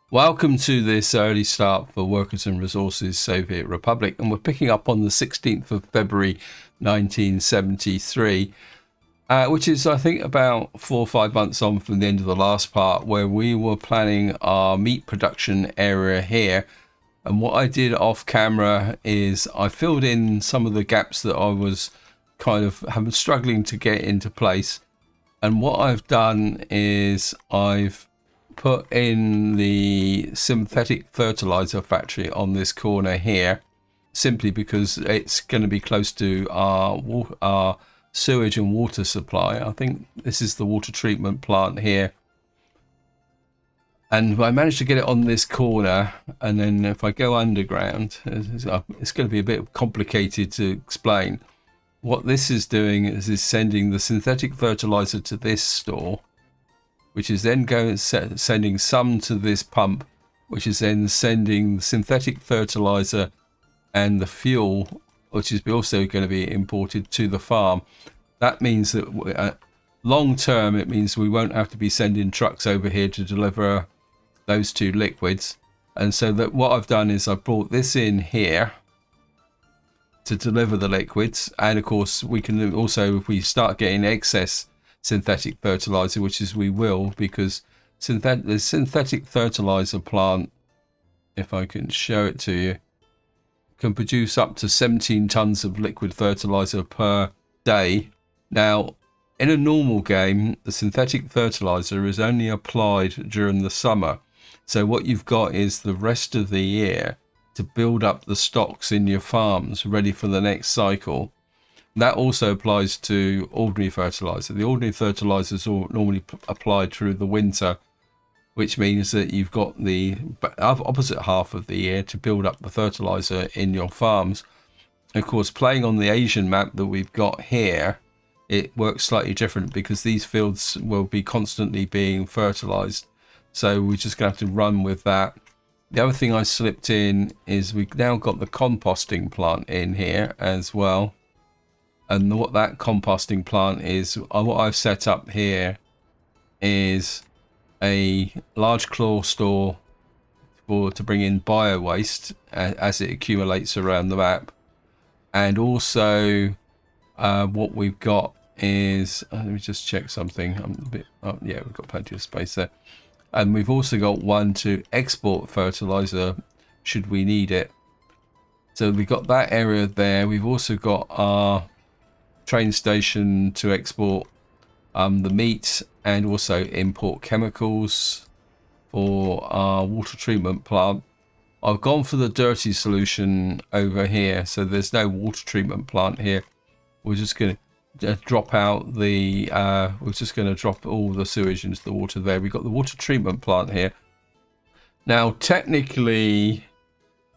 Welcome to this early start for Workers and Resources Soviet Republic, and we're picking up on the 16th of February 1973, which is, I think, about 4 or 5 months on from the end of the last part, where we were planning our meat production area here. And what I did off camera is I filled in some of the gaps that I was kind of struggling to get into place. And what I've done is I've put in the synthetic fertilizer factory on this corner here, simply because it's going to be close to our sewage and water supply. I think this is the water treatment plant here, and I managed to get it on this corner. And then if I go underground, it's going to be a bit complicated to explain. What this is doing is sending the synthetic fertilizer to this store, which is then sending some to this pump, which is then sending synthetic fertilizer and the fuel, which is also going to be imported to the farm. That means that long term, it means we won't have to be sending trucks over here to deliver those two liquids. And so that what I've done is I've brought this in here to deliver the liquids. And of course, we can also, if we start getting excess synthetic fertilizer, which is we will, because the synthetic fertilizer plant, if I can show it to you, can produce up to 17 tons of liquid fertilizer per day. Now, in a normal game, the synthetic fertilizer is only applied during the summer. So what you've got is the rest of the year to build up the stocks in your farms ready for the next cycle. That also applies to ordinary fertilizer. The ordinary fertilizer is normally applied through the winter, which means that you've got the opposite half of the year to build up the fertilizer in your farms. And of course, playing on the Asian map that we've got here, it works slightly different because these fields will be constantly being fertilized. So we're just going to have to run with that. The other thing I slipped in is we've now got the composting plant in here as well. And what that composting plant is, what I've set up here is a large claw store to bring in bio waste as it accumulates around the map. And also what we've got is, let me just check something. Yeah, we've got plenty of space there. And we've also got one to export fertilizer should we need it. So we've got that area there. We've also got our train station to export the meat and also import chemicals for our water treatment plant. I've gone for the dirty solution over here, so there's no water treatment plant here. We're just going to drop out the we're just going to drop all the sewage into the water there. We've got the water treatment plant here. Now technically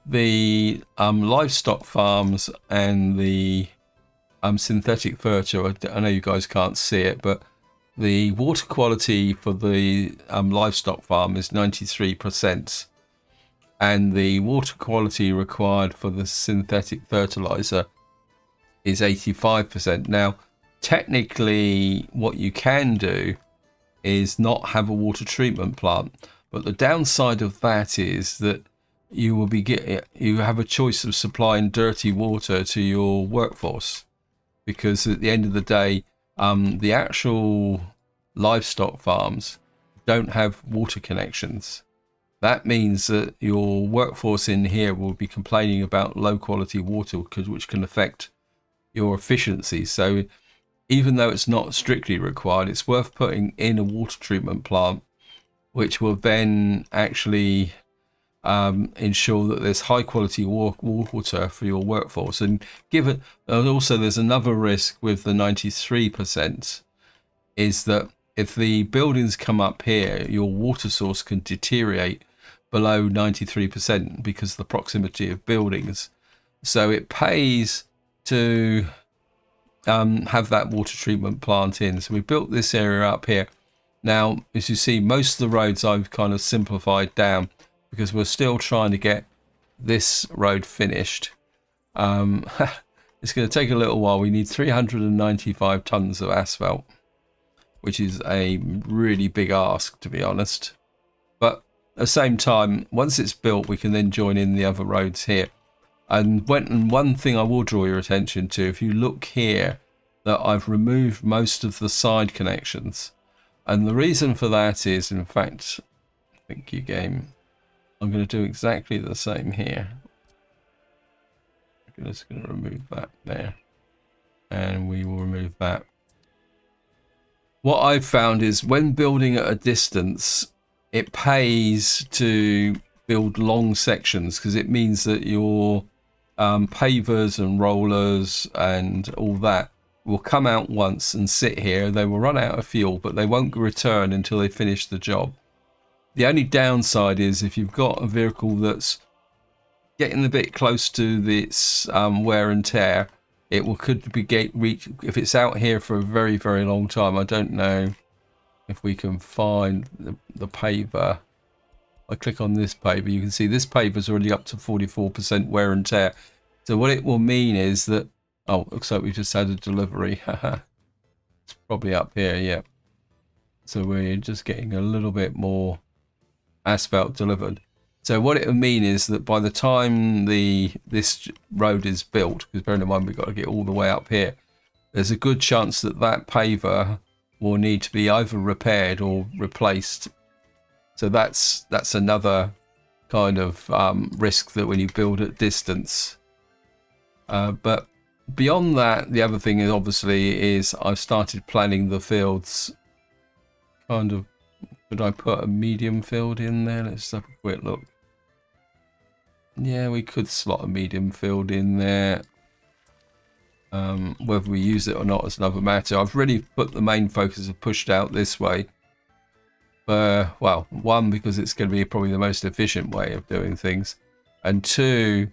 the livestock farms and the synthetic fertilizer, I know you guys can't see it, but the water quality for the livestock farm is 93%, and the water quality required for the synthetic fertilizer is 85%. Now technically what you can do is not have a water treatment plant, but the downside of that is that you have a choice of supplying dirty water to your workforce, because at the end of the day, the actual livestock farms don't have water connections. That means that your workforce in here will be complaining about low quality water, which can affect your efficiency. So even though it's not strictly required, it's worth putting in a water treatment plant, which will then actually ensure that there's high quality water for your workforce. And given also there's another risk with the 93%, is that if the buildings come up here, your water source can deteriorate below 93% because of the proximity of buildings. So it pays to have that water treatment plant in. So we built this area up here. Now, as you see, most of the roads I've kind of simplified down, because we're still trying to get this road finished. It's going to take a little while. We need 395 tons of asphalt, which is a really big ask, to be honest. But the same time, once it's built, we can then join in the other roads here. And one thing I will draw your attention to, if you look here, that I've removed most of the side connections. And the reason for that is, in fact, thank you, game. I'm going to do exactly the same here. I'm just going to remove that there. And we will remove that. What I've found is when building at a distance, it pays to build long sections because it means that your pavers and rollers and all that will come out once and sit here. They will run out of fuel, but they won't return until they finish the job. The only downside is if you've got a vehicle that's getting a bit close to its wear and tear, it could be if it's out here for a very, very long time. I don't know if we can find the paver. I click on this paver, you can see this paver is already up to 44% wear and tear. So what it will mean is that, oh, looks like we just had a delivery. It's probably up here, yeah. So we're just getting a little bit more asphalt delivered. So what it will mean is that by the time this road is built, because bearing in mind we've got to get all the way up here, there's a good chance that that paver will need to be either repaired or replaced. So that's another kind of risk that when you build at distance. But beyond that, the other thing is obviously I've started planning the fields. Kind of, could I put a medium field in there? Let's have a quick look. Yeah, we could slot a medium field in there. Whether we use it or not is another matter. I've really put the main focus of pushed out this way. Well, one, because it's going to be probably the most efficient way of doing things, and two,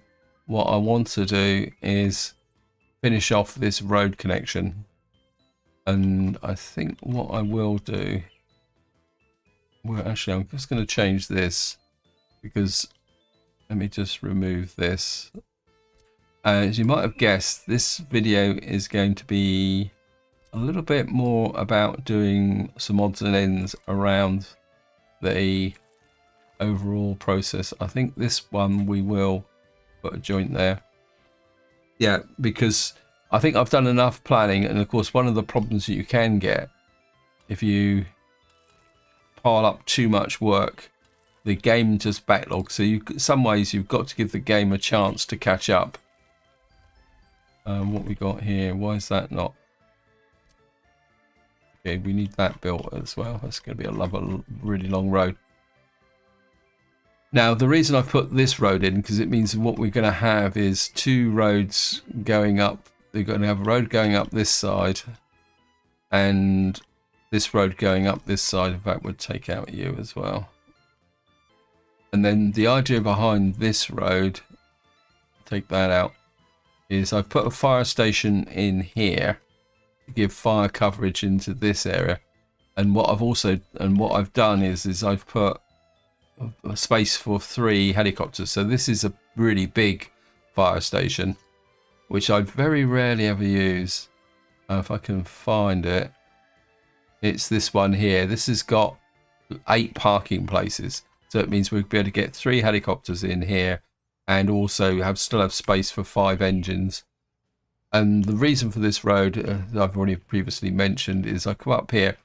what I want to do is finish off this road connection. And I think what I will do, well, actually I'm just going to change this, because let me just remove this. As you might have guessed, this video is going to be a little bit more about doing some odds and ends around the overall process. I think this one we will put a joint there. Yeah, because I think I've done enough planning, and of course one of the problems that you can get if you pile up too much work, the game just backlogs. So in some ways you've got to give the game a chance to catch up. What we got here, why is that not? Okay, we need that built as well. That's going to be a really long road. Now, the reason I've put this road in, because it means what we're going to have is two roads going up. They're going to have a road going up this side and this road going up this side. In fact, we'll take out you as well. And then the idea behind this road, take that out, is I've put a fire station in here to give fire coverage into this area. And what I've done is I've put a space for 3 helicopters. So this is a really big fire station, which I very rarely ever use. If I can find it, it's this one here. This has got 8 parking places. So it means we'll be able to get 3 helicopters in here and also still have space for 5 engines. And the reason for this road, that I've already previously mentioned, is I come up here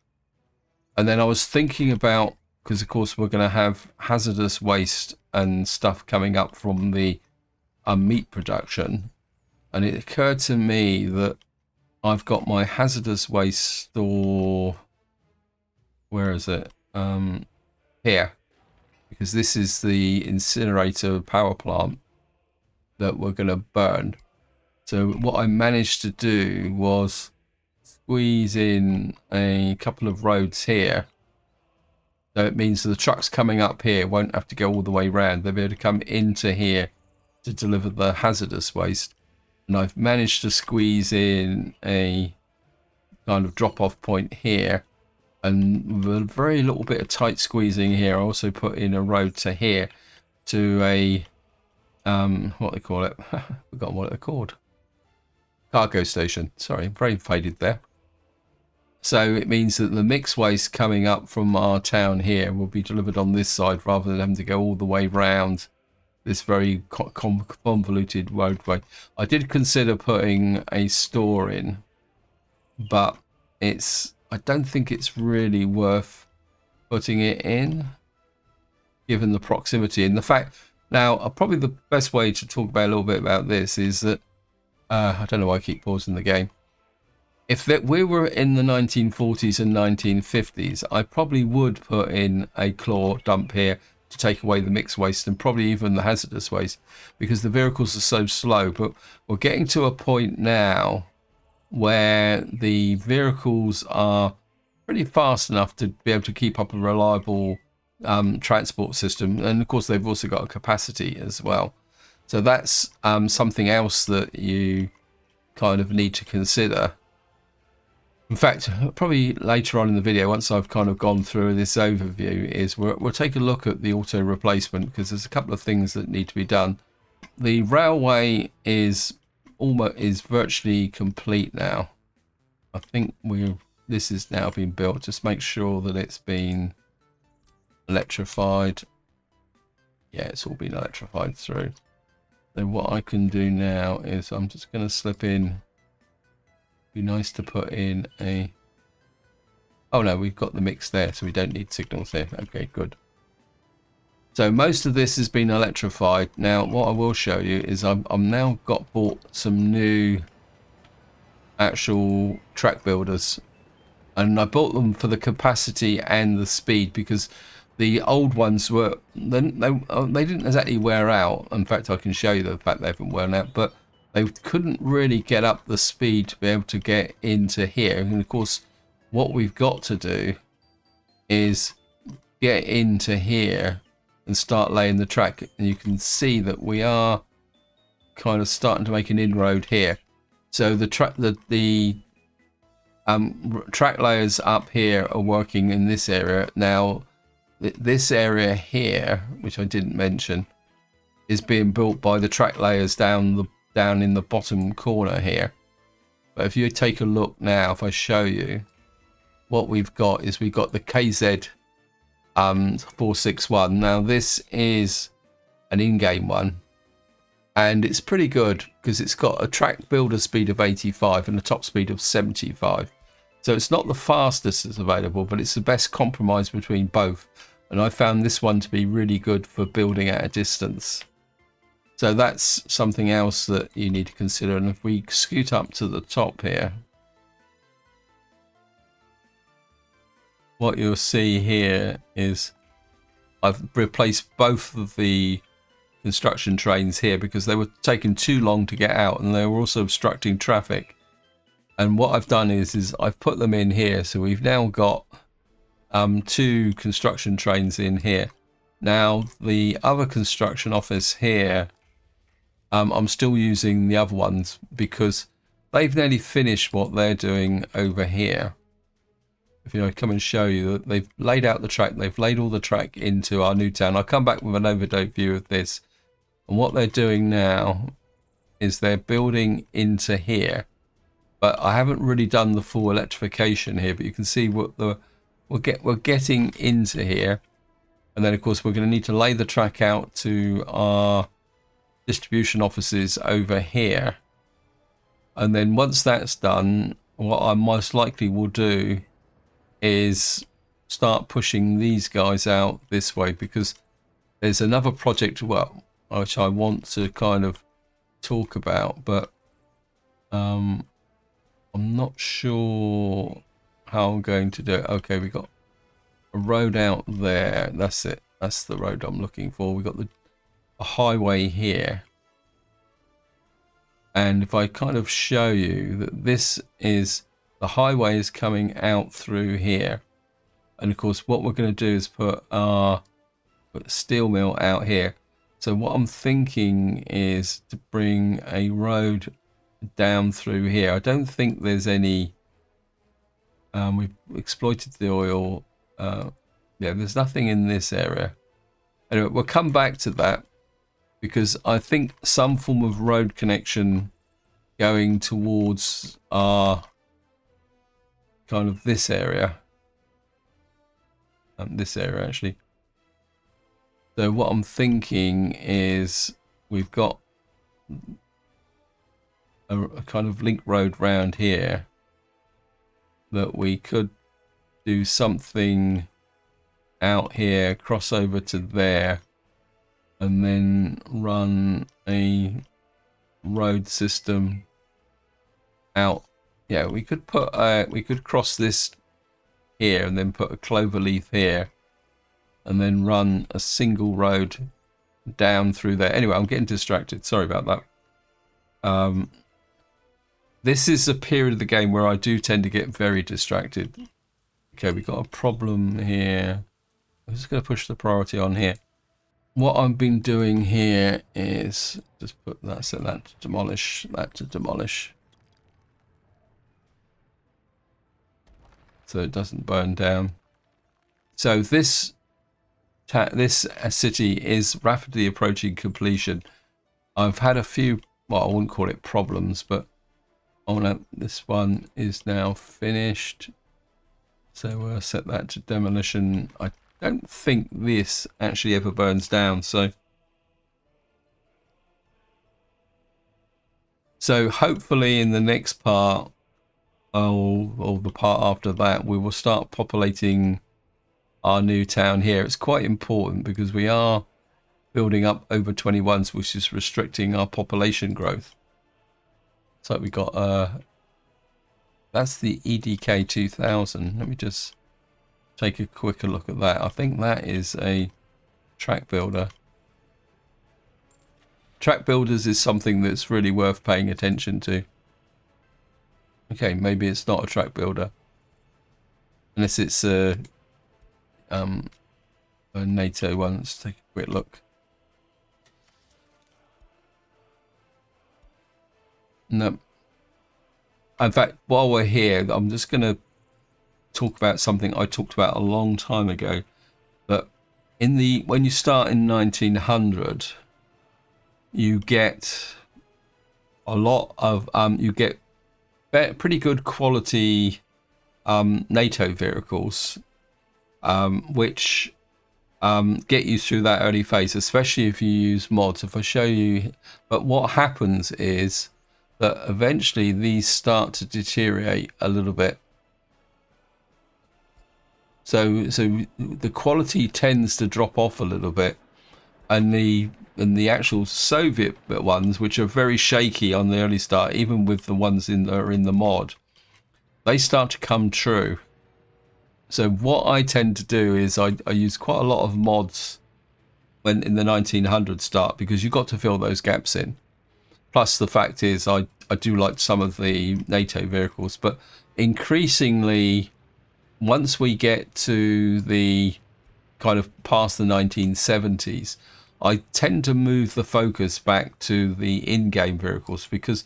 and then I was thinking about, because of course we're going to have hazardous waste and stuff coming up from the meat production. And it occurred to me that I've got my hazardous waste store, where is it? Here. Because this is the incinerator power plant that we're going to burn. So what I managed to do was squeeze in a couple of roads here. So it means the trucks coming up here won't have to go all the way around. They'll be able to come into here to deliver the hazardous waste. And I've managed to squeeze in a kind of drop-off point here. And with a very little bit of tight squeezing here, I also put in a road to here to a, what they call it? Forgotten what they're called. Cargo station. Sorry, brain faded there. So it means that the mixed waste coming up from our town here will be delivered on this side rather than having to go all the way round this very convoluted roadway. I did consider putting a store in, but I don't think it's really worth putting it in, given the proximity and the fact. Now, probably the best way to talk about a little bit about this is that I don't know why I keep pausing the game. If we were in the 1940s and 1950s, I probably would put in a claw dump here to take away the mixed waste and probably even the hazardous waste, because the vehicles are so slow. But we're getting to a point now where the vehicles are pretty fast enough to be able to keep up a reliable transport system, and of course they've also got a capacity as well. So that's something else that you kind of need to consider. In fact, probably later on in the video, once I've kind of gone through this overview, is we'll take a look at the auto replacement, because there's a couple of things that need to be done. The railway is virtually complete now. I think this is now being built. Just make sure that it's been electrified. Yeah, it's all been electrified through. Then what I can do now is I'm just going to slip in. Be nice to put in a. Oh no, we've got the mix there, so we don't need signals here. Okay, good. So most of this has been electrified. Now, what I will show you is I'm now bought some new actual track builders, and I bought them for the capacity and the speed, because the old ones were they didn't exactly wear out. In fact, I can show you the fact they haven't worn out, but they couldn't really get up the speed to be able to get into here. And of course, what we've got to do is get into here and start laying the track. And you can see that we are kind of starting to make an inroad here. So the track layers up here are working in this area. Now, this area here, which I didn't mention, is being built by the track layers down in the bottom corner here. But if you take a look now, if I show you, what we've got is we've got the KZ 461. Now this is an in-game one, and it's pretty good because it's got a track builder speed of 85 and a top speed of 75. So it's not the fastest that's available, but it's the best compromise between both. And I found this one to be really good for building at a distance. So that's something else that you need to consider. And if we scoot up to the top here, what you'll see here is I've replaced both of the construction trains here because they were taking too long to get out, and they were also obstructing traffic. And what I've done is I've put them in here. So we've now got 2 construction trains in here. Now the other construction office here, I'm still using the other ones because they've nearly finished what they're doing over here. If I come and show you that they've laid out the track, they've laid all the track into our new town. I'll come back with an overview view of this. And what they're doing now is they're building into here. But I haven't really done the full electrification here, but you can see what we're getting into here. And then of course we're going to need to lay the track out to our distribution offices over here. And then once that's done, what I most likely will do is start pushing these guys out this way, because there's another project which I want to kind of talk about, but I'm not sure how I'm going to do it. Okay, we got a road out there. That's it. That's the road I'm looking for. We got a highway here. And if I kind of show you that this is the highway is coming out through here. And of course, what we're going to do is put our steel mill out here. So what I'm thinking is to bring a road down through here. I don't think there's any, we've exploited the oil. Yeah, there's nothing in this area. Anyway, we'll come back to that, because I think some form of road connection going towards our kind of this area. This area actually. So what I'm thinking is we've got a kind of link road round here that we could do something out here, cross over to there, and then run a road system out. Yeah, we could put we could cross this here and then put a clover leaf here and then run a single road down through there. Anyway, I'm getting distracted, sorry about that. This is a period of the game where I do tend to get very distracted. Okay, we've got a problem here. I'm just going to push the priority on here. What I've been doing here is just put that, set that to demolish, that to demolish, so it doesn't burn down. So this city is rapidly approaching completion. I've had a few, well, I wouldn't call it problems, but this one is now finished. So we'll set that to demolition. I don't think this actually ever burns down, so hopefully in the next part, or the part after that, we will start populating our new town here. It's quite important because we are building up over 21s, which is restricting our population growth. So we got that's the EDK 2000. Let me just take a quicker look at that. I think that is a track builder. Track builders is something that's really worth paying attention to. Okay, maybe it's not a track builder, unless it's a NATO one. Let's take a quick look. No. In fact, while we're here, I'm just going to talk about something I talked about a long time ago. But when you start in 1900, you get a lot of you get pretty good quality NATO vehicles, which get you through that early phase, especially if you use mods. If I show you, but what happens is that eventually these start to deteriorate a little bit. So the quality tends to drop off a little bit, and the actual Soviet ones, which are very shaky on the early start, even with the ones that are in the mod, they start to come true. So what I tend to do is I use quite a lot of mods when in the 1900 start, because you've got to fill those gaps in. Plus the fact is I do like some of the NATO vehicles, but increasingly once we get to the kind of past the 1970s, I tend to move the focus back to the in-game vehicles, because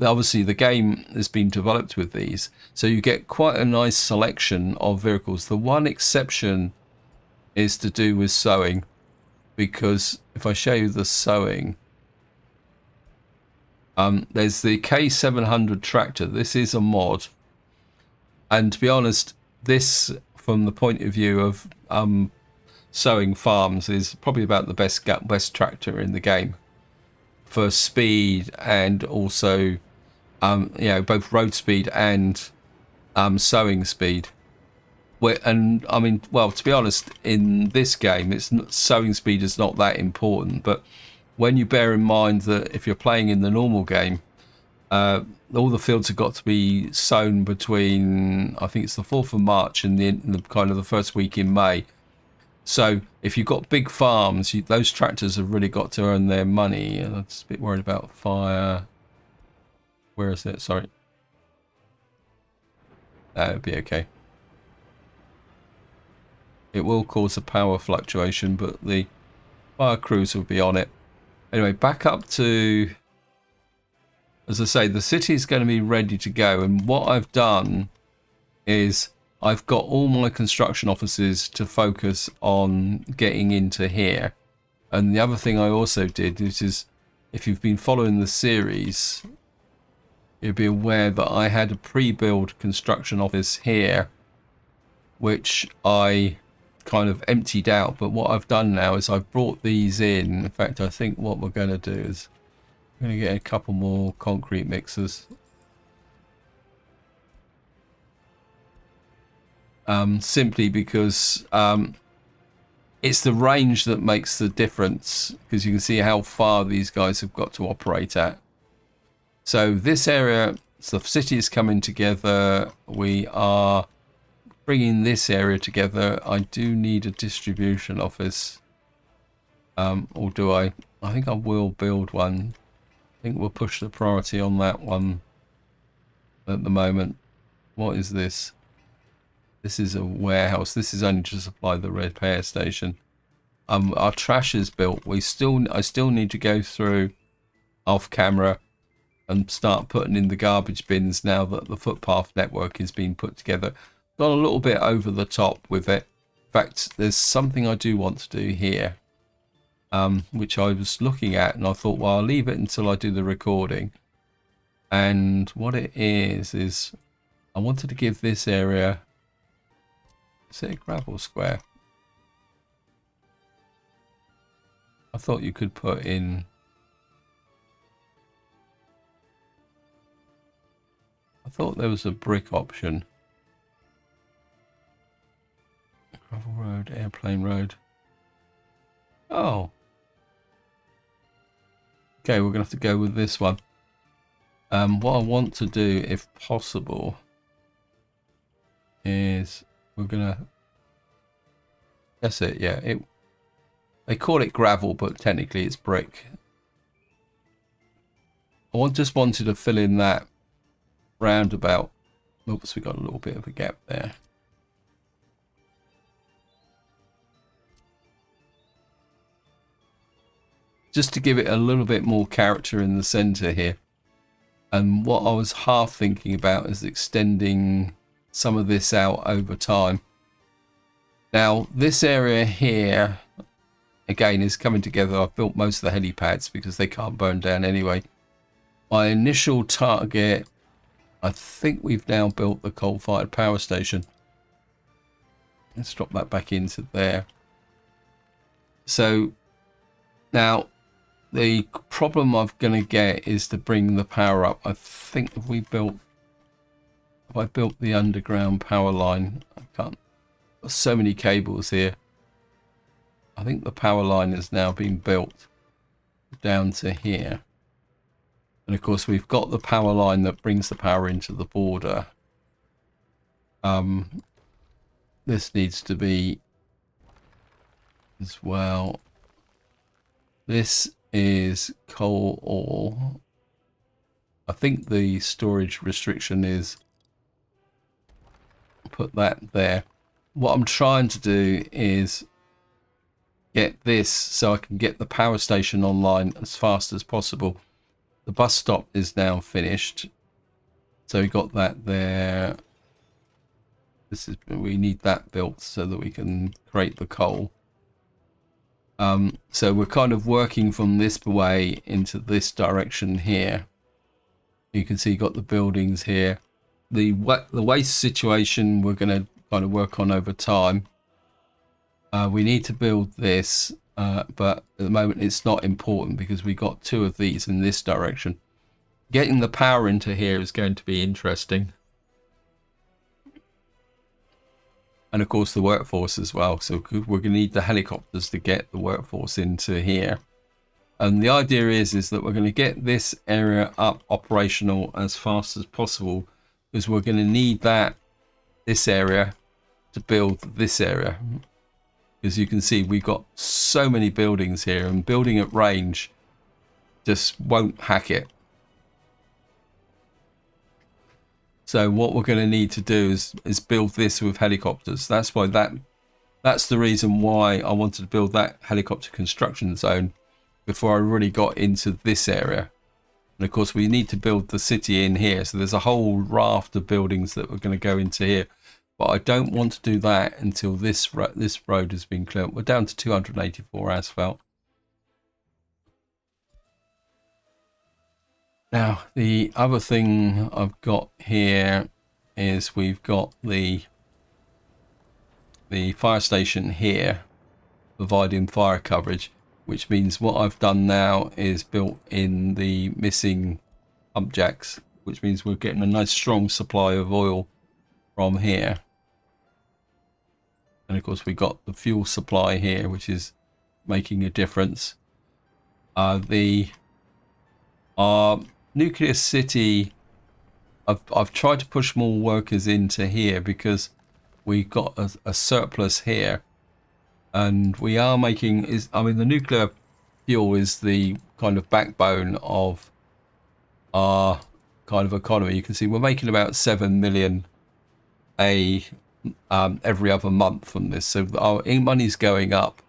obviously the game has been developed with these, so you get quite a nice selection of vehicles. The one exception is to do with sowing, because if I show you the sowing, there's the K700 tractor. This is a mod, and to be honest, this from the point of view of sowing farms is probably about the best tractor in the game for speed, and also you know, both road speed and sowing speed. And I mean, well, to be honest, in this game, sowing speed is not that important, but when you bear in mind that if you're playing in the normal game, all the fields have got to be sown between, I think it's the 4th of March and the kind of the first week in May. So if you've got big farms, those tractors have really got to earn their money. I'm just a bit worried about fire. Where is it? Sorry. That'll be okay. It will cause a power fluctuation, but the fire crews will be on it. Anyway, back up to, as I say, the city is going to be ready to go. And what I've done is I've got all my construction offices to focus on getting into here. And the other thing I also did, which is, if you've been following the series, you'll be aware that I had a pre-built construction office here, which I kind of emptied out. But what I've done now is I've brought these in. In fact, I think what we're going to do is we're going to get a couple more concrete mixers. Simply because it's the range that makes the difference, because you can see how far these guys have got to operate at. So this area, so the city is coming together. We are bringing this area together. I do need a distribution office. Or do I? I think I will build one. I think we'll push the priority on that one at the moment. What is this? This is a warehouse. This is only to supply the repair station. Our trash is built. I still need to go through off camera and start putting in the garbage bins now that the footpath network is being put together. Got a little bit over the top with it. In fact, there's something I do want to do here, which I was looking at, and I thought, well, I'll leave it until I do the recording. And what it is I wanted to give this area, is it a gravel square? I thought you could put in, I thought there was a brick option. Gravel road, airplane road. Oh. Okay, we're going to have to go with this one. What I want to do, if possible, is we're going to... That's it, yeah. They call it gravel, but technically it's brick. I just wanted to fill in that roundabout. Oops, we got a little bit of a gap there. Just to give it a little bit more character in the center here. And what I was half thinking about is extending some of this out over time. Now, this area here, again, is coming together. I've built most of the helipads because they can't burn down anyway. My initial target, I think we've now built the coal-fired power station. Let's drop that back into there. So now the problem I'm going to get is to bring the power up. I think if I built the underground power line, I can't. There's so many cables here. I think the power line has now been built down to here. And of course we've got the power line that brings the power into the border. This needs to be as well. This is coal ore. I think the storage restriction is put that there. What I'm trying to do is get this so I can get the power station online as fast as possible. The bus stop is now finished, so we got that there. We need that built so that we can create the coal. So we're kind of working from this way into this direction here. You can see you've got the buildings here. The waste situation we're going to kind of work on over time. We need to build this, but at the moment it's not important because we got two of these in this direction. Getting the power into here is going to be interesting. And of course the workforce as well. So we're going to need the helicopters to get the workforce into here. And the idea is that we're going to get this area up operational as fast as possible, because we're going to need this area to build this area. As you can see, we've got so many buildings here, and building at range just won't hack it. So what we're going to need to do is build this with helicopters. That's why that's the reason why I wanted to build that helicopter construction zone before I really got into this area. And of course we need to build the city in here. So there's a whole raft of buildings that we're going to go into here. But I don't want to do that until this road has been cleared. We're down to 284 asphalt. Now, the other thing I've got here is we've got the fire station here providing fire coverage, which means what I've done now is built in the missing pump jacks, which means we're getting a nice strong supply of oil from here. And of course we've got the fuel supply here, which is making a difference. Our nuclear city, I've tried to push more workers into here because we've got a surplus here, and we are making the nuclear fuel is the kind of backbone of our kind of economy. You can see we're making about 7 million every other month from this, so our money's going up.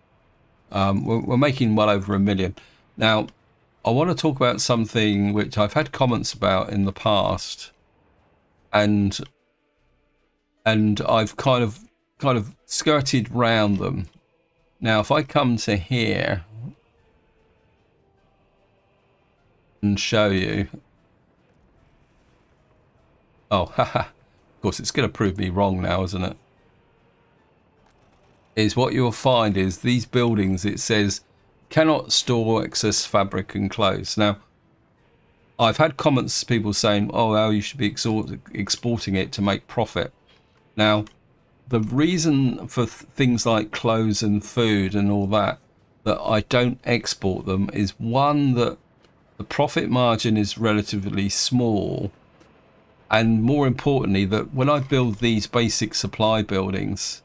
We're making well over 1 million now. I want to talk about something which I've had comments about in the past, and I've kind of skirted round them. Now, if I come to here and show you, haha, of course it's going to prove me wrong now, isn't it? Is what you'll find is these buildings, it says cannot store excess fabric and clothes. Now, I've had comments, people saying, oh, well, you should be exporting it to make profit. Now, the reason for things like clothes and food and all that I don't export them is, one, that the profit margin is relatively small, and more importantly, that when I build these basic supply buildings,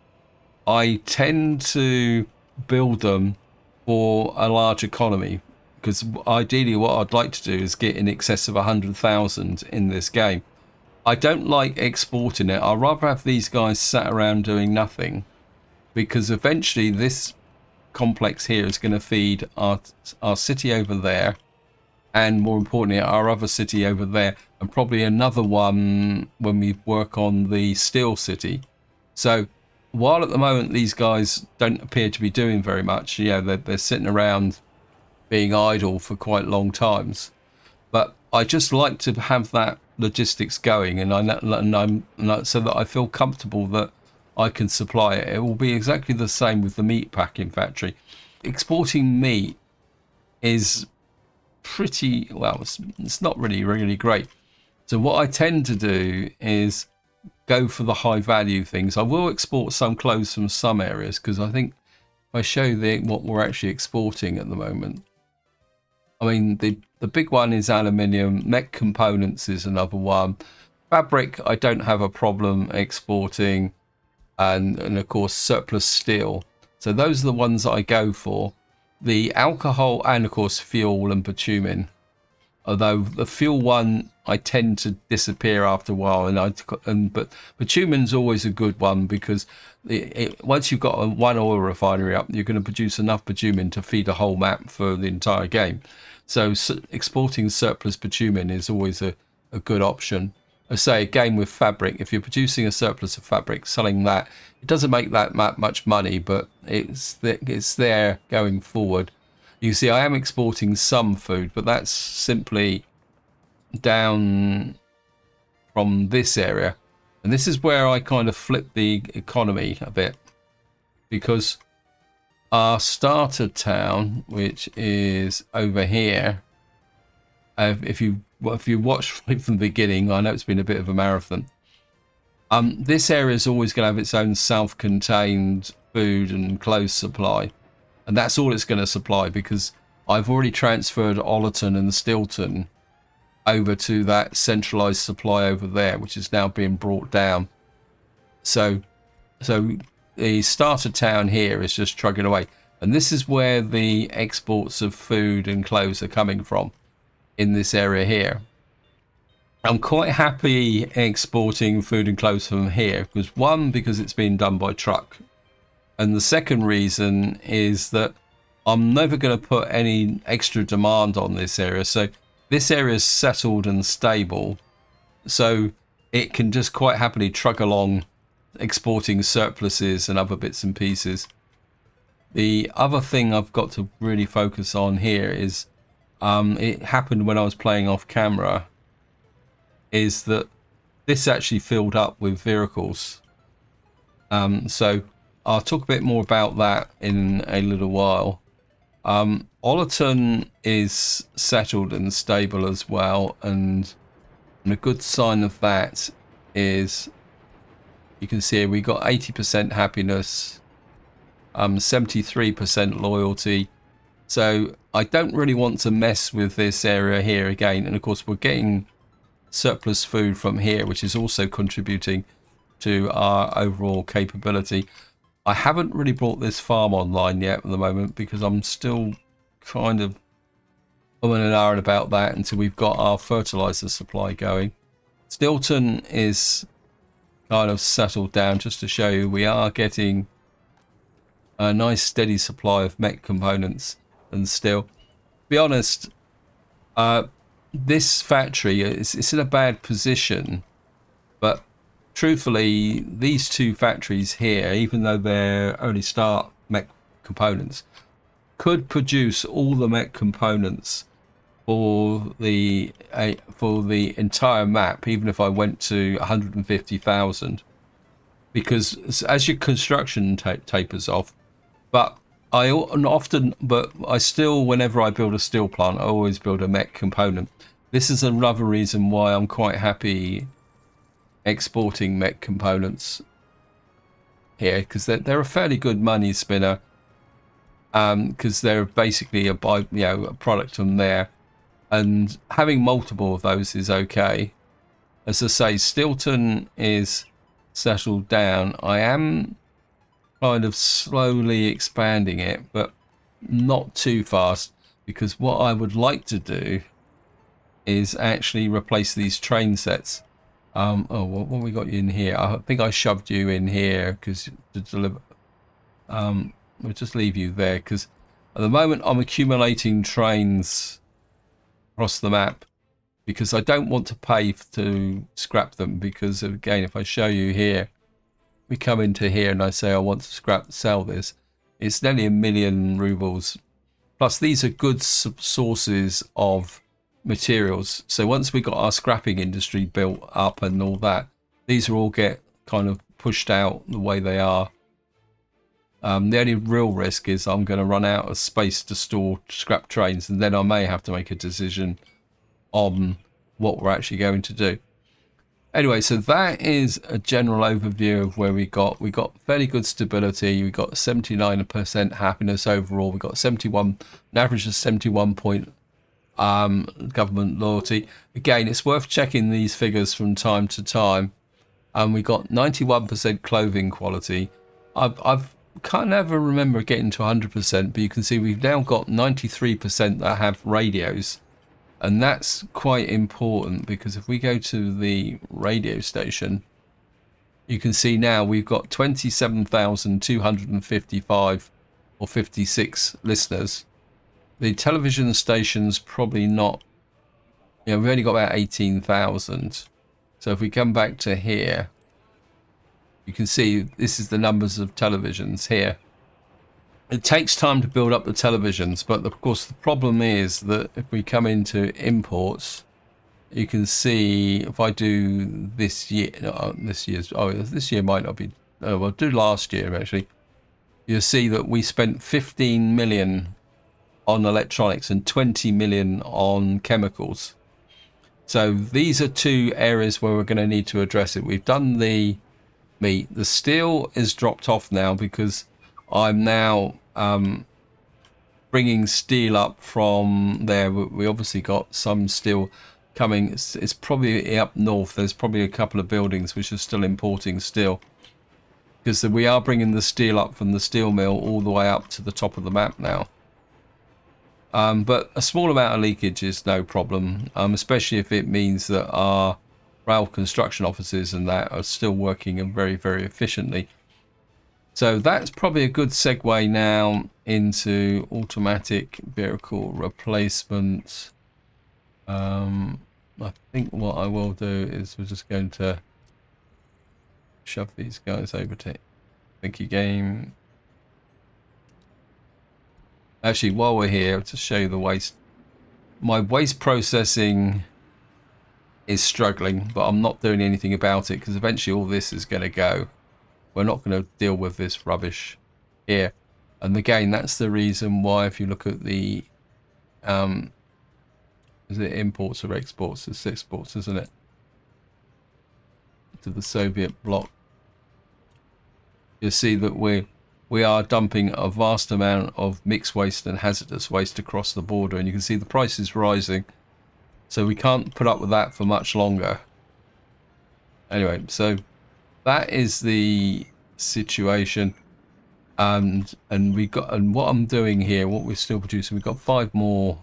I tend to build them for a large economy, because ideally what I'd like to do is get in excess of 100,000 in this game. I don't like exporting it. I'd rather have these guys sat around doing nothing, because eventually this complex here is going to feed our city over there, and more importantly our other city over there, and probably another one when we work on the steel city. So while at the moment these guys don't appear to be doing very much, they're sitting around being idle for quite long times, but I just like to have that logistics going, and so that I feel comfortable that I can supply it. It will be exactly the same with the meat packing factory. Exporting meat is pretty well, it's not really great. So what I tend to do is go for the high value things. I will export some clothes from some areas, because I think if I show what we're actually exporting at the moment, I mean, the big one is aluminium. Mech components is another one. Fabric, I don't have a problem exporting, and of course surplus steel. So those are the ones that I go for. The alcohol, and of course fuel and bitumen. Although the fuel one, I tend to disappear after a while, but bitumen's always a good one, because once you've got one oil refinery up, you're going to produce enough bitumen to feed a whole map for the entire game. So exporting surplus bitumen is always a good option. I say again with fabric, if you're producing a surplus of fabric, selling that, it doesn't make that much money, but it's there going forward. You see, I am exporting some food, but that's simply down from this area. And this is where I kind of flip the economy a bit, because our starter town, which is over here, if you watch from the beginning, I know it's been a bit of a marathon. This area is always going to have its own self-contained food and clothes supply. And that's all it's going to supply, because I've already transferred Ollerton and Stilton over to that centralized supply over there, which is now being brought down. So the starter town here is just trucking away. And this is where the exports of food and clothes are coming from, in this area here. I'm quite happy exporting food and clothes from here, because one, because it's being done by truck. And the second reason is that I'm never going to put any extra demand on this area. So this area is settled and stable, so it can just quite happily truck along exporting surpluses and other bits and pieces. The other thing I've got to really focus on here is it happened when I was playing off camera, is that this actually filled up with vehicles. So I'll talk a bit more about that in a little while. Ollerton is settled and stable as well, and a good sign of that is you can see we got 80% happiness, 73% loyalty. So I don't really want to mess with this area here again. And of course we're getting surplus food from here, which is also contributing to our overall capability. I haven't really brought this farm online yet at the moment because I'm still kind of umming and ahhing about that until we've got our fertilizer supply going. Stilton is kind of settled down. Just to show you, we are getting a nice steady supply of mech components and steel. To be honest, this factory is in a bad position, but truthfully these two factories here, even though they're only start mech components, could produce all the mech components for the entire map, even if I went to 150,000, because as your construction tapers off. But I still, whenever I build a steel plant, I always build a mech component. This is another reason why I'm quite happy exporting mech components here, because they're a fairly good money spinner, because they're basically a product from there, and having multiple of those is okay. As I say, Stilton is settled down. I am kind of slowly expanding it, but not too fast, because what I would like to do is actually replace these train sets. What we got you in here? I think I shoved you in here because to deliver. We'll just leave you there because at the moment I'm accumulating trains across the map because I don't want to pay to scrap them, because again, if I show you here, we come into here and I say I want to sell this, it's nearly 1 million rubles. Plus these are good sources of materials. So once we got our scrapping industry built up and all that, these are all get kind of pushed out the way they are. The only real risk is I'm going to run out of space to store scrap trains, and then I may have to make a decision on what we're actually going to do. Anyway, so that is a general overview of where we got fairly good stability. We got 79% happiness overall. We got 71, an average of 71 point government loyalty. Again, it's worth checking these figures from time to time. We got 91% clothing quality. I've can't ever remember getting to 100%, but you can see we've now got 93% that have radios. And that's quite important, because if we go to the radio station, you can see now we've got 27,255 or 56 listeners. The television station's probably not, we've only got about 18,000. So if we come back to here, you can see this is the numbers of televisions here. It takes time to build up the televisions, but of course the problem is that if we come into imports, you can see if I do this year, this year might not be, well, do last year actually, you'll see that we spent 15 million on electronics and 20 million on chemicals. So these are two areas where we're going to need to address it. We've done the meat. The steel is dropped off now because I'm now bringing steel up from there. We obviously got some steel coming. It's probably up north. There's probably a couple of buildings which are still importing steel, because we are bringing the steel up from the steel mill all the way up to the top of the map now. But a small amount of leakage is no problem, especially if it means that our rail construction offices and that are still working very, very efficiently. So that's probably a good segue now into automatic vehicle replacement. I think what I will do is we're just going to shove these guys over to Thinky Game. Actually, while we're here, to show you the waste my waste processing is struggling, but I'm not doing anything about it because eventually all this is going to go. We're not going to deal with this rubbish here. And again, that's the reason why if you look at the is it imports or exports? It's exports, isn't it? To the Soviet bloc. You'll see that we are dumping a vast amount of mixed waste and hazardous waste across the border, and you can see the price is rising. So we can't put up with that for much longer. Anyway, so that is the situation. And what I'm doing here, what we're still producing, we've got 5 more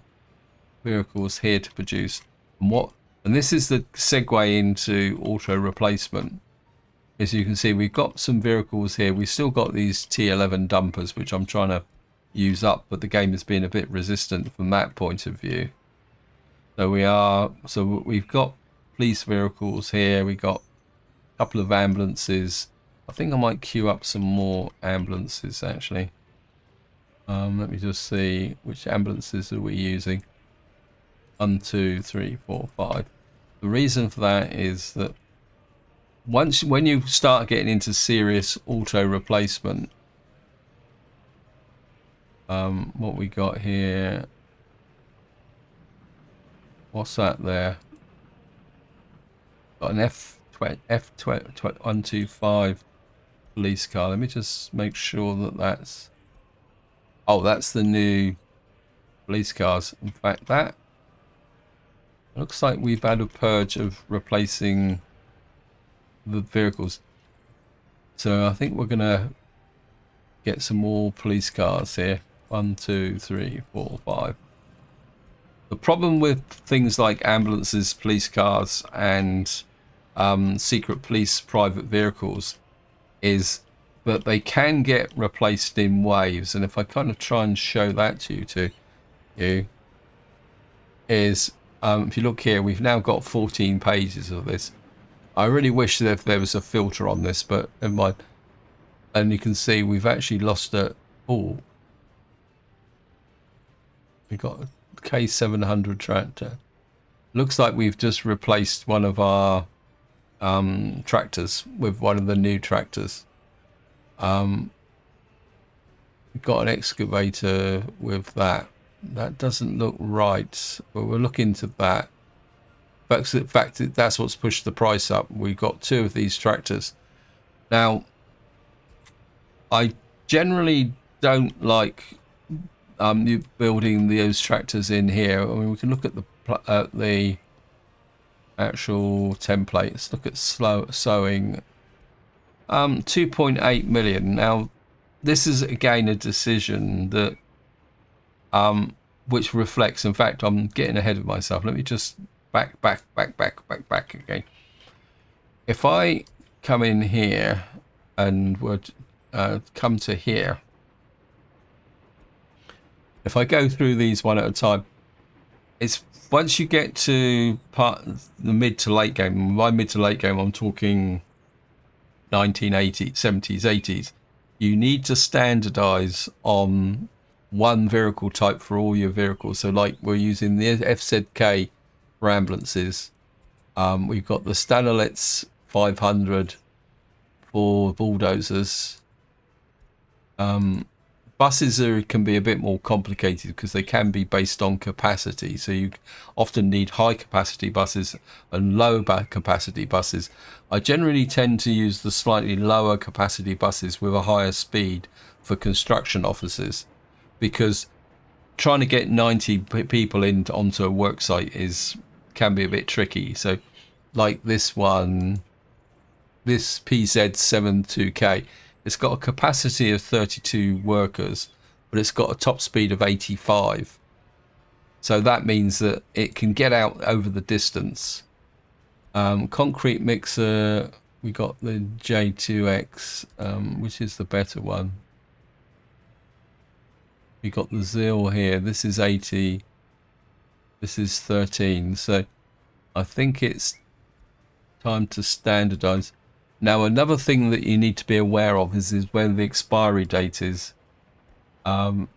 vehicles here to produce. And this is the segue into auto replacement. As you can see, we've got some vehicles here. We've still got these T11 dumpers, which I'm trying to use up, but the game has been a bit resistant from that point of view. So we've got police vehicles here. We got a couple of ambulances. I think I might queue up some more ambulances actually. Let me just see which ambulances are we using. 1, 2, 3, 4, 5. The reason for that is that when you start getting into serious auto replacement, what we got here, what's that there? Got an F125 police car. Let me just make sure that that's the new police cars. In fact, that looks like we've had a purge of replacing the vehicles. So I think we're gonna get some more police cars here. 1, 2, 3, 4, 5. The problem with things like ambulances, police cars, and secret police private vehicles is that they can get replaced in waves. And if I kind of try and show that to you, is if you look here, we've now got 14 pages of this. I really wish that if there was a filter on this, but never mind. And you can see we've actually lost a... Oh. We got a K700 tractor. Looks like we've just replaced one of our tractors with one of the new tractors. We've got an excavator with that. That doesn't look right, but we'll look into that. In fact, that's what's pushed the price up. We've got 2 of these tractors. Now, I generally don't like you building those tractors in here. I mean, we can look at the actual template. Let's look at sowing. 2.8 million. Now, this is again a decision that which reflects. In fact, I'm getting ahead of myself. Let me just back again. If I come in here and would come to here, if I go through these one at a time, it's once you get to the mid to late game. By mid to late game, I'm talking 1980s, 70s, 80s. You need to standardize on one vehicle type for all your vehicles. So like we're using the FZK for ambulances. We've got the Stanolets 500 for bulldozers. Buses can be a bit more complicated because they can be based on capacity. So you often need high capacity buses and low capacity buses. I generally tend to use the slightly lower capacity buses with a higher speed for construction offices, because trying to get 90 people onto a work site can be a bit tricky. So like this one, this PZ72K, it's got a capacity of 32 workers, but it's got a top speed of 85. So that means that it can get out over the distance. Concrete mixer, we got the J2X, which is the better one. We got the ZIL here. This is 80. This is 13. So I think it's time to standardize. Now, another thing that you need to be aware of is when the expiry date is. So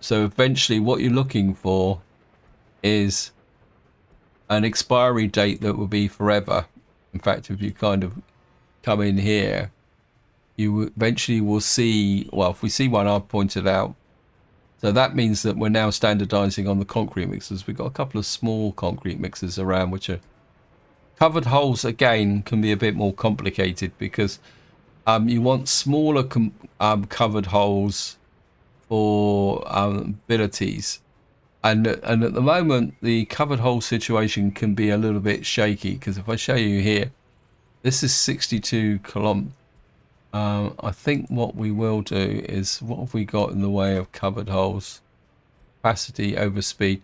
eventually what you're looking for is an expiry date that will be forever. In fact, if you kind of come in here, you eventually will see, well, if we see one I've pointed out, so that means that we're now standardizing on the concrete mixers. We've got a couple of small concrete mixers around, which are covered holes. Again, can be a bit more complicated because you want smaller covered holes for abilities. And at the moment, the covered hole situation can be a little bit shaky because if I show you here, this is 62 kilometers. I think what we will do is, what have we got in the way of covered holes? Capacity over speed.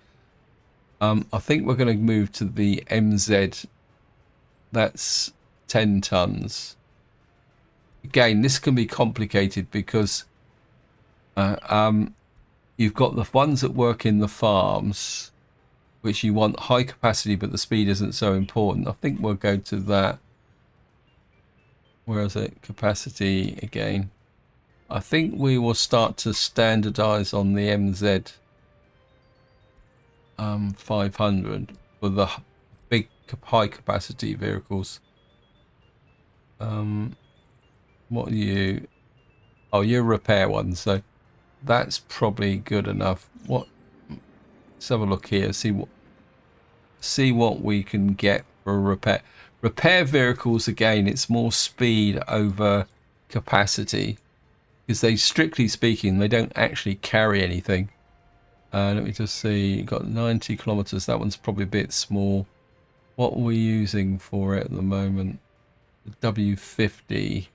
I think we're going to move to the MZ. That's 10 tons. Again, this can be complicated because you've got the ones that work in the farms, which you want high capacity, but the speed isn't so important. I think we'll go to that. Where is it? Capacity again. I think we will start to standardize on the MZ 500 for the big high capacity vehicles. What are you? Oh, you're a repair one, so that's probably good enough. Let's have a look here. See what we can get for a repair. Repair vehicles, again, it's more speed over capacity because they, strictly speaking, they don't actually carry anything. Let me just see. You've got 90 kilometers. That one's probably a bit small. What are we using for it at the moment? The W50.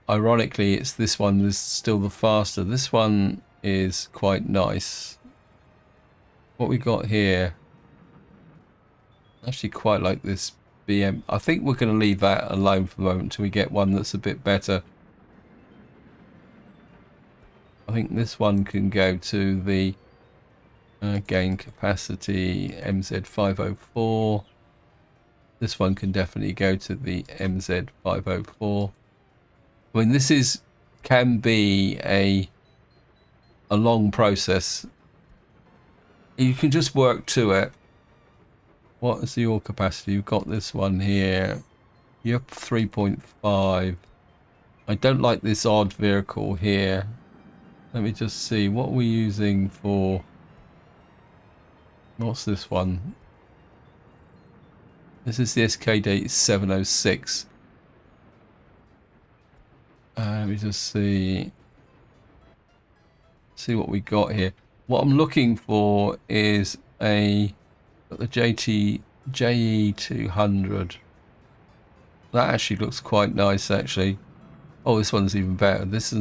Ironically, it's this one is still the faster. This one is quite nice. What we got here, actually quite like this BM. I think we're going to leave that alone for the moment until we get one that's a bit better. I think this one can go to the gain capacity MZ504. This one can definitely go to the MZ504. I mean, this can be a long process. You can just work to it. What is your capacity? You've got this one here. You're 3.5. I don't like this odd vehicle here. Let me just see. What are we using for? What's this one? This is the SK 706. Let me just see what we got here. What I'm looking for is the JE200. That actually looks quite nice, actually. Oh, this one's even better. This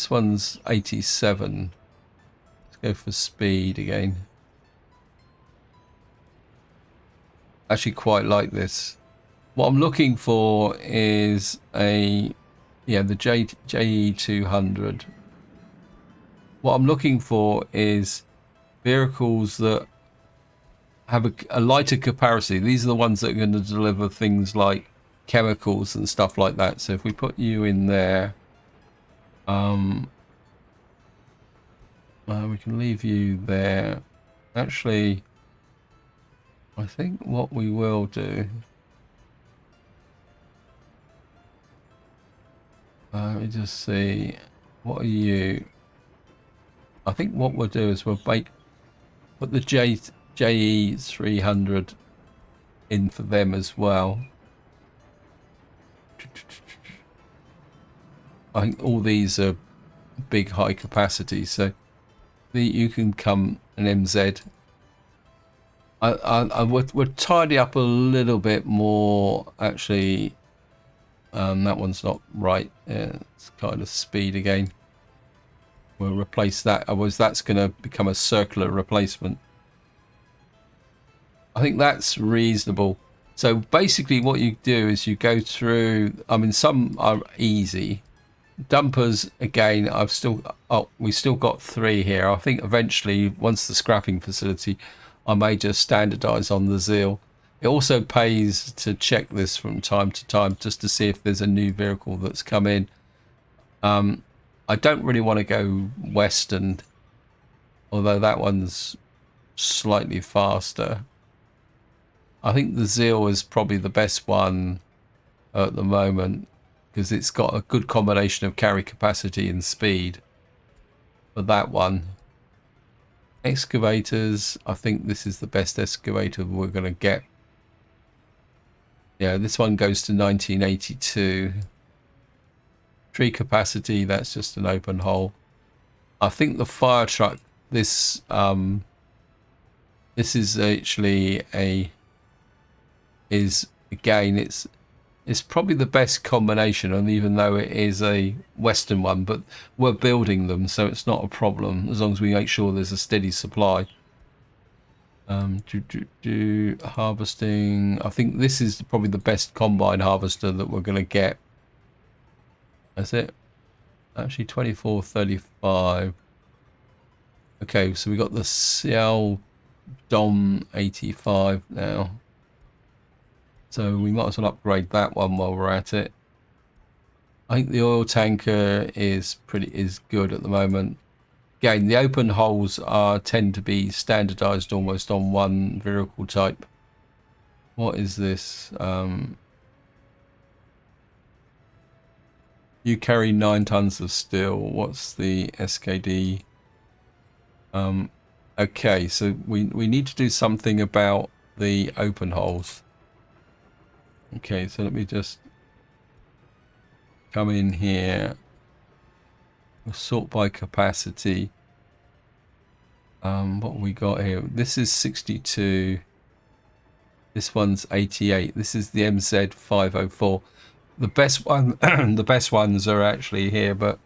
one's 87. Let's go for speed again. Actually quite like this. What I'm looking for is the JE200. What I'm looking for is vehicles that have a lighter capacity. These are the ones that are going to deliver things like chemicals and stuff like that. So if we put you in there, we can leave you there. Actually, I think what we will do, let me just see, what are you? I think what we'll do is we'll put the JE300 in for them as well. I think all these are big high capacity, so you can come an MZ. I would tidy up a little bit more actually. That one's not right. It's kind of speed again. We'll replace that, otherwise that's going to become a circular replacement. I think that's reasonable. So basically what you do is you go through, I mean, some are easy. Dumpers, again, we still got 3 here. I think eventually, once the scrapping facility, I may just standardize on the Zeal. It also pays to check this from time to time just to see if there's a new vehicle that's come in. I don't really want to go western, although that one's slightly faster. I think the Zeal is probably the best one at the moment because it's got a good combination of carry capacity and speed for that one. Excavators, I think this is the best excavator we're going to get. Yeah, this one goes to 1982. Tree capacity, that's just an open hole. I think the fire truck, this is actually again, it's probably the best combination, and even though it is a western one, but we're building them, so it's not a problem as long as we make sure there's a steady supply. Harvesting, I think this is probably the best combine harvester that we're going to get. That's it. Actually 2435. Okay, so we got the CL Dom 85 now, so we might as well upgrade that one while we're at it. I think the oil tanker is good at the moment. Again, the open holes tend to be standardized almost on one vehicle type. What is this? You carry 9 tons of steel. What's the SKD? Okay, so we need to do something about the open holes. Okay, so let me just come in here. We'll sort by capacity. What we got here? This is 62. This one's 88. This is the MZ 504. The best one, the best ones are actually here, but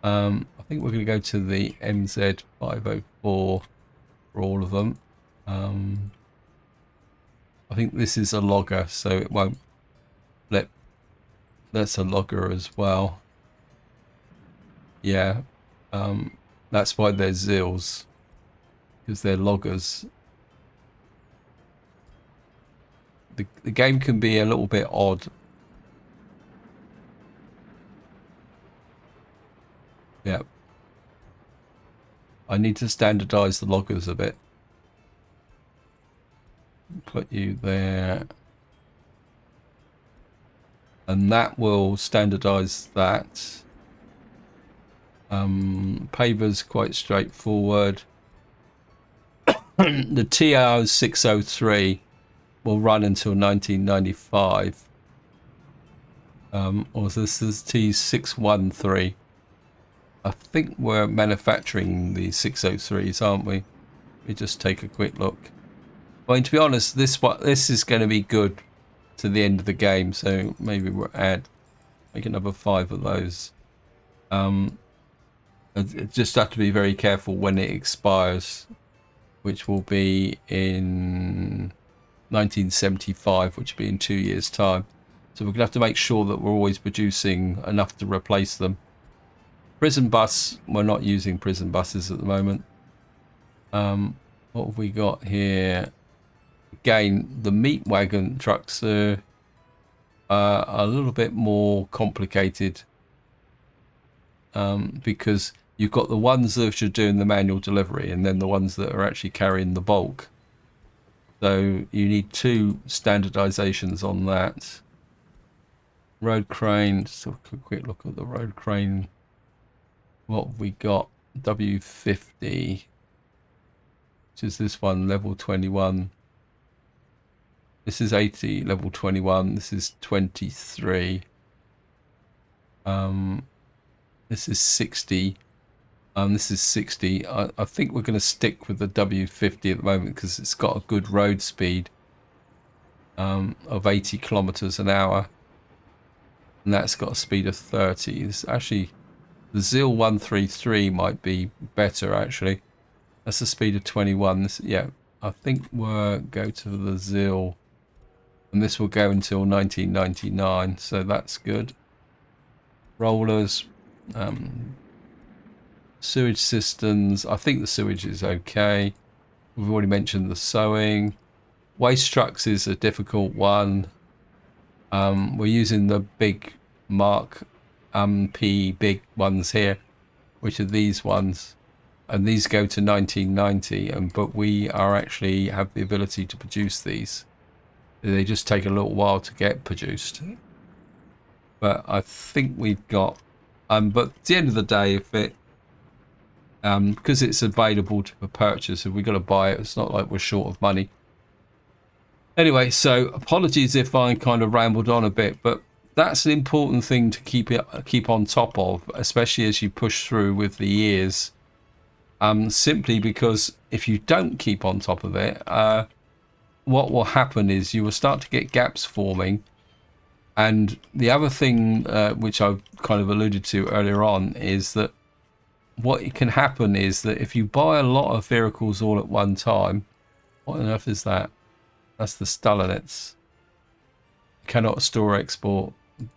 I think we're going to go to the MZ 504 for all of them. I think this is a logger, so it won't flip. That's a logger as well. Yeah, that's why they're Zeals, because they're loggers. The game can be a little bit odd. Yeah. I need to standardize the loggers a bit. Put you there. And that will standardize that. Paver's quite straightforward. The TR 603 will run until 1995. Or this is T613. I think we're manufacturing the 603s, aren't we? Let me just take a quick look. I mean, to be honest, this is going to be good to the end of the game, so maybe we'll make another 5 of those. Just have to be very careful when it expires, which will be in 1975, which will be in 2 years' time. So we're going to have to make sure that we're always producing enough to replace them. Prison bus, we're not using prison buses at the moment. What have we got here? Again, the meat wagon trucks are a little bit more complicated because you've got the ones that are doing the manual delivery and then the ones that are actually carrying the bulk. So you need 2 standardizations on that. Road crane, just a quick look at the road crane. What have we got? W50, which is this one, level 21. This is 80, level 21. This is 23. This is 60. This is 60. I think we're going to stick with the W50 at the moment because it's got a good road speed of 80 kilometers an hour. And that's got a speed of 30. It's actually, the Zeal 133 might be better, actually. That's a speed of 21. Yeah, I think we'll go to the Zeal. And this will go until 1999, so that's good. Rollers, sewage systems. I think the sewage is okay. We've already mentioned the sowing. Waste trucks is a difficult one. We're using the big Mark P big ones here, which are these ones, and these go to 1990, but we are actually have the ability to produce these. They just take a little while to get produced, but I think we've got but at the end of the day, if it because it's available for purchase, if we've got to buy it, it's not like we're short of money. Anyway, so apologies if I kind of rambled on a bit, but that's an important thing to keep on top of, especially as you push through with the years. Simply because if you don't keep on top of it, what will happen is you will start to get gaps forming. And the other thing, which I kind of alluded to earlier on, is that what can happen is that if you buy a lot of vehicles all at one time, what on earth is that? That's the Stalinets. Cannot store export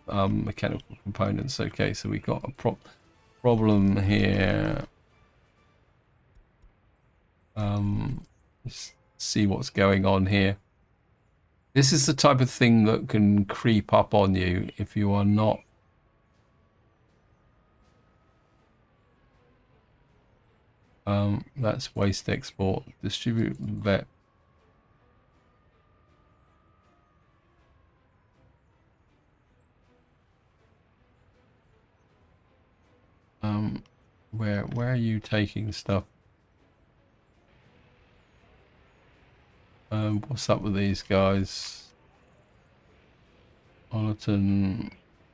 mechanical components. Okay, so we got a problem here. Let's see what's going on here. This is the type of thing that can creep up on you if you are not that's waste export. Distribute vet. Where are you taking stuff? What's up with these guys? Oniton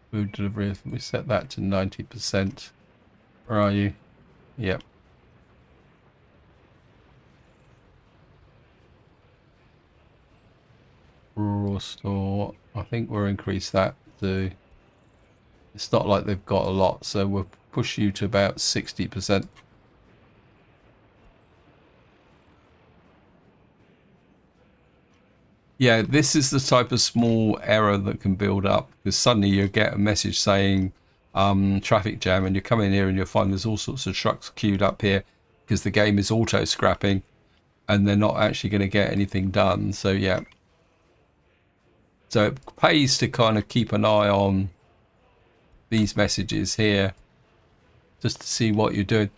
food delivery. We set that to 90%. Where are you? Yep. Rural store. I think we'll increase that to. It's not like they've got a lot, so we'll push you to about 60%. Yeah, this is the type of small error that can build up, because suddenly you get a message saying traffic jam, and you come in here and you'll find there's all sorts of trucks queued up here because the game is auto scrapping and they're not actually going to get anything done. So yeah, so it pays to kind of keep an eye on these messages here just to see what you're doing.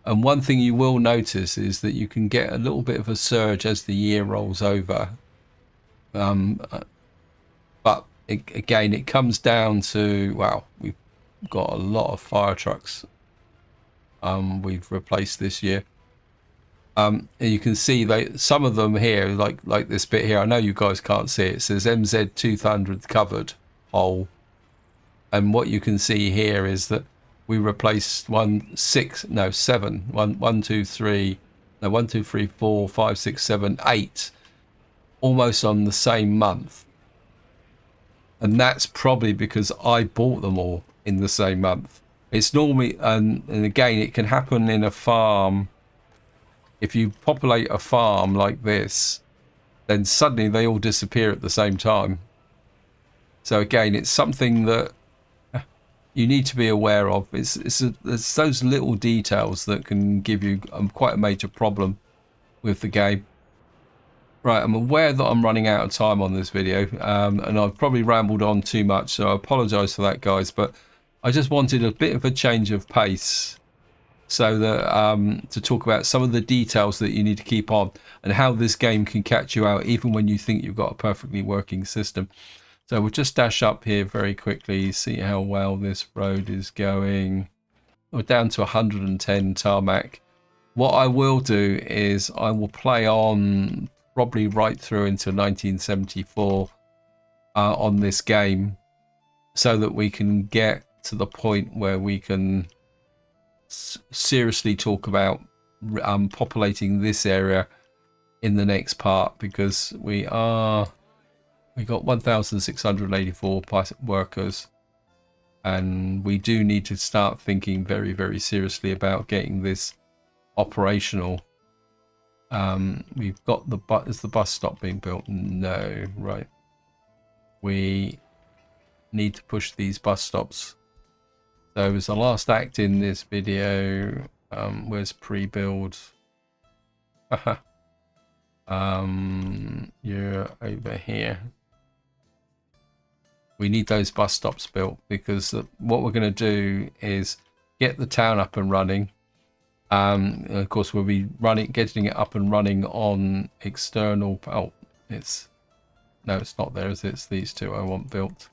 And one thing you will notice is that you can get a little bit of a surge as the year rolls over. But again, it comes down to, wow, we've got a lot of fire trucks we've replaced this year. And you can see some of them here, like this bit here, I know you guys can't see it. It says MZ 200 covered whole. And what you can see here is that we replaced 1, 2, 3, 4, 5, 6, 7, 8 almost on the same month. And that's probably because I bought them all in the same month. It's normally, and again, it can happen in a farm. If you populate a farm like this, then suddenly they all disappear at the same time. So again, it's something that you need to be aware of. It's those little details that can give you quite a major problem with the game. Right, I'm aware that I'm running out of time on this video, and I've probably rambled on too much, so I apologise for that, guys, but I just wanted a bit of a change of pace so that to talk about some of the details that you need to keep on and how this game can catch you out even when you think you've got a perfectly working system. So we'll just dash up here very quickly, see how well this road is going. We're down to 110 tarmac. What I will do is I will play on probably right through into 1974 on this game so that we can get to the point where we can seriously talk about populating this area in the next part, because we got 1,684 workers, and we do need to start thinking very, very seriously about getting this operational. We've got is the bus stop being built? No, right. We need to push these bus stops. So as the last act in this video, where's pre-build? You're over here. We need those bus stops built, because what we're going to do is get the town up and running. Of course, we'll be getting it up and running on external. Oh, it's not there, is it? It's these two I want built.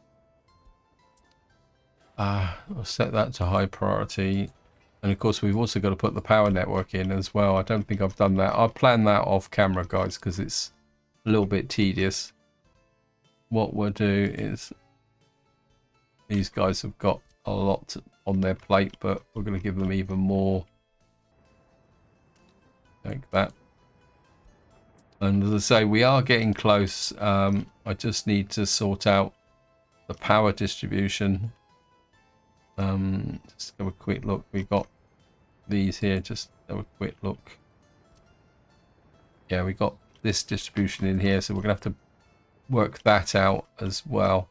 I'll set that to high priority. And of course, we've also got to put the power network in as well. I don't think I've done that. I'll plan that off camera, guys, because it's a little bit tedious. What we'll do is, these guys have got a lot on their plate, but we're going to give them even more. Like that. And as I say, we are getting close. I just need to sort out the power distribution. Just have a quick look. We got these here. Just have a quick look. Yeah, we got this distribution in here, so we're gonna have to work that out as well.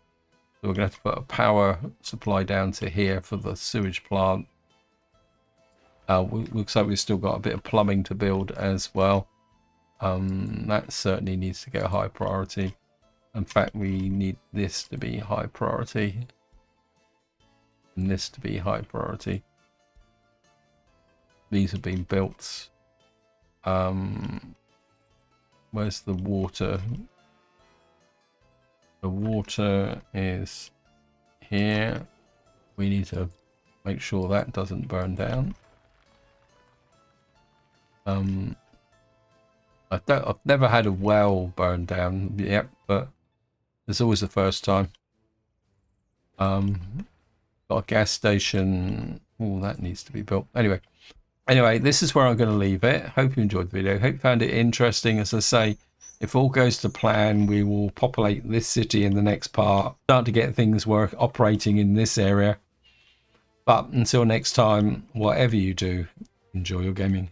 So we're gonna have to put a power supply down to here for the sewage plant. Looks like we've still got a bit of plumbing to build as well. That certainly needs to get a high priority. In fact, we need this to be high priority. And this to be high priority. These have been built. Where's the water? The water is here. We need to make sure that doesn't burn down. I've never had a well burn down yet, but there's always the first time. Got a gas station. Oh, that needs to be built. Anyway, this is where I'm going to leave it. Hope you enjoyed the video. Hope you found it interesting. As I say, if all goes to plan, we will populate this city in the next part. Start to get things operating in this area. But until next time, whatever you do, enjoy your gaming.